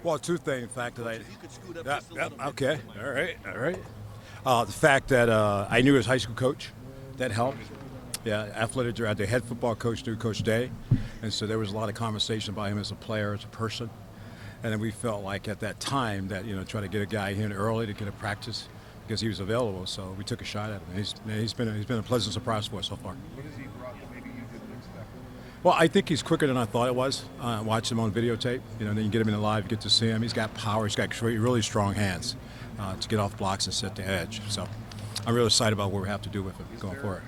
Well, two things. The fact that Coach, if you could scoot up yeah, just a yeah, little bit. okay, all right, all right. The fact that I knew his high school coach, that helped. Yeah, athletic director, the head football coach knew Coach Day, and so there was a lot of conversation about him as a player, as a person. And then we felt like at that time that try to get a guy in early to get a practice because he was available. So we took a shot at him. He's been a pleasant surprise for us so far. What has he brought that maybe you didn't expect? Well, I think he's quicker than I thought it was. Watch him on videotape. Then you get him in the live, you get to see him. He's got power. He's got really strong hands to get off blocks and set the edge. So I'm really excited about what we have to do with him Is going there forward.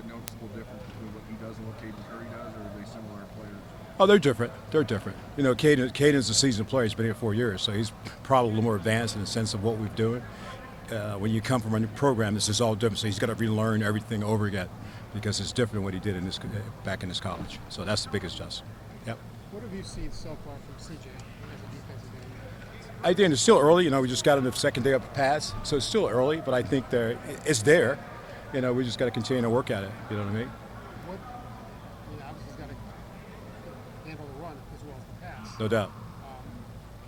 a noticeable difference between what he does and what Caden Curry does, or are they similar players? Oh, they're different. They're different. Caden's a seasoned player. He's been here 4 years, so he's probably a little more advanced in the sense of what we're doing. When you come from a new program, this is all different. So he's got to relearn everything over again because it's different than what he did back in his college. So that's the biggest adjustment. Yep. What have you seen so far from CJ as a defensive end? I think it's still early. We just got him the second day of pass, so it's still early. But I think it's there. We just got to continue to work at it. You know what I mean? What, obviously he's got to handle the run as well as the pass. No doubt.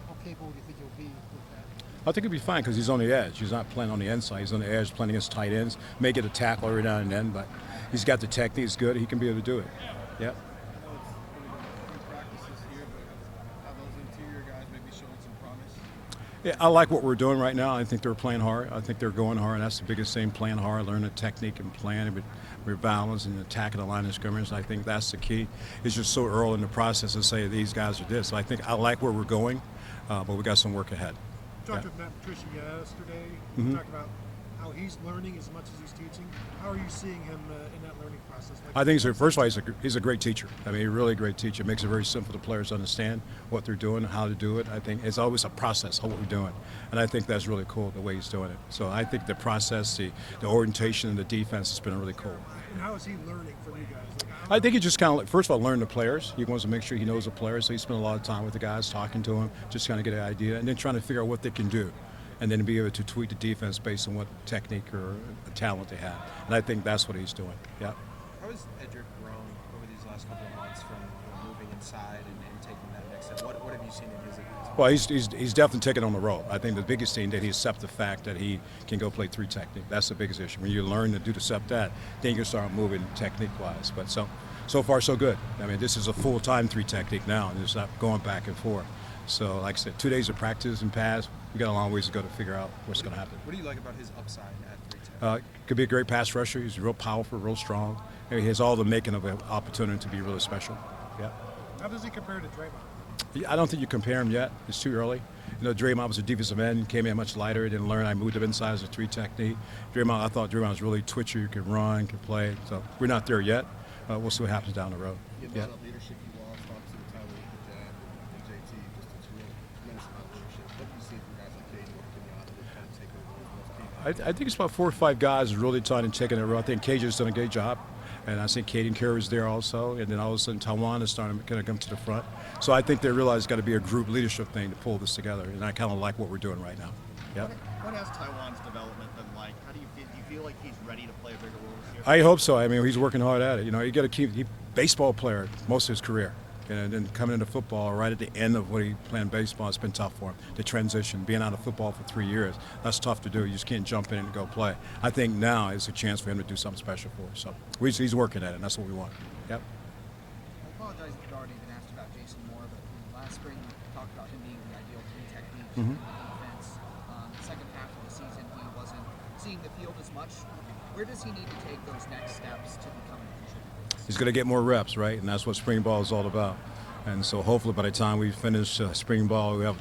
How capable do you think he'll be with that? I think he'll be fine because he's on the edge. He's not playing on the inside. He's on the edge, playing against tight ends. May get a tackle every now and then, but he's got the technique. He's good. He can be able to do it. Yep. I know it's only been 3 practices here, but have those interior guys maybe showing some promise? Yeah, I like what we're doing right now. I think they're playing hard. I think they're going hard. That's the biggest thing, playing hard, learning the technique and playing with balance and attacking the line of scrimmage. I think that's the key. It's just so early in the process to say these guys are this. So I think I like where we're going, but we got some work ahead. Talked with Matt Patricia yesterday. Mm-hmm. Talked about how he's learning as much as he's teaching. How are you seeing him in that learning process? I think first of all, he's a great teacher. I mean, a really great teacher. Makes it very simple for the players to understand what they're doing, how to do it. I think it's always a process of what we're doing, and I think that's really cool the way he's doing it. So I think the process, the orientation, and the defense has been really cool. And how is he learning from you guys? I think he just kind of, first of all, learn the players. He wants to make sure he knows the players, so he spent a lot of time with the guys, talking to them, just kind of get an idea, and then trying to figure out what they can do, and then be able to tweak the defense based on what technique or talent they have. And I think that's what he's doing. Yeah. How has Edric grown over these last couple of months from moving inside and taking that next step? What have you seen in his Well, he's definitely taken on the role. I think the biggest thing that he accepts the fact that he can go play 3 technique. That's the biggest issue. When you learn to accept that, then you can start moving technique-wise. But so far so good. I mean, this is a full-time 3 technique now, and it's not going back and forth. So, like I said, 2 days of practice and pass. We got a long ways to go to figure out what's going to happen. What do you like about his upside at 3 tech? Could be a great pass rusher. He's real powerful, real strong. And he has all the making of an opportunity to be really special. Yeah. How does he compare to Draymond? I don't think you compare him yet. It's too early. Draymond was a defensive end, came in much lighter, didn't learn. I moved him inside as a 3 technique. I thought Draymond was really twitchy, could run, could play. So we're not there yet. We'll see what happens down the road. Yeah. Leadership you lost, obviously the time with Jab and JT, just it's real tremendous amount of leadership. What do you see from guys like Caden and Kenyatta that kind of take over those key? I think it's about 4 or 5 guys really trying to take it over. I think KJ's done a great job. And I think Caden Curry was there also. And then all of a sudden, Tawan is starting to kind of come to the front. So I think they realize it's got to be a group leadership thing to pull this together. And I kind of like what we're doing right now. Yeah. What has Taiwan's development been like? How do you feel? Do you feel like he's ready to play a bigger role this year? I hope so. I mean, he's working hard at it. You got to keep baseball player most of his career. And then coming into football right at the end of what he playing baseball, it's been tough for him. The transition, being out of football for 3 years, that's tough to do. You just can't jump in and go play. I think now is a chance for him to do something special for us. So he's working at it, and that's what we want. Yep. I apologize if you've already been asked about Jason Moore, but last spring you talked about him being the ideal 3 technique Mm-hmm. defense. The second half of the season, he wasn't seeing the field as much. Where does he need to take those next steps to become a contributor? He's going to get more reps, right? And that's what spring ball is all about. And so hopefully by the time we finish spring ball, we have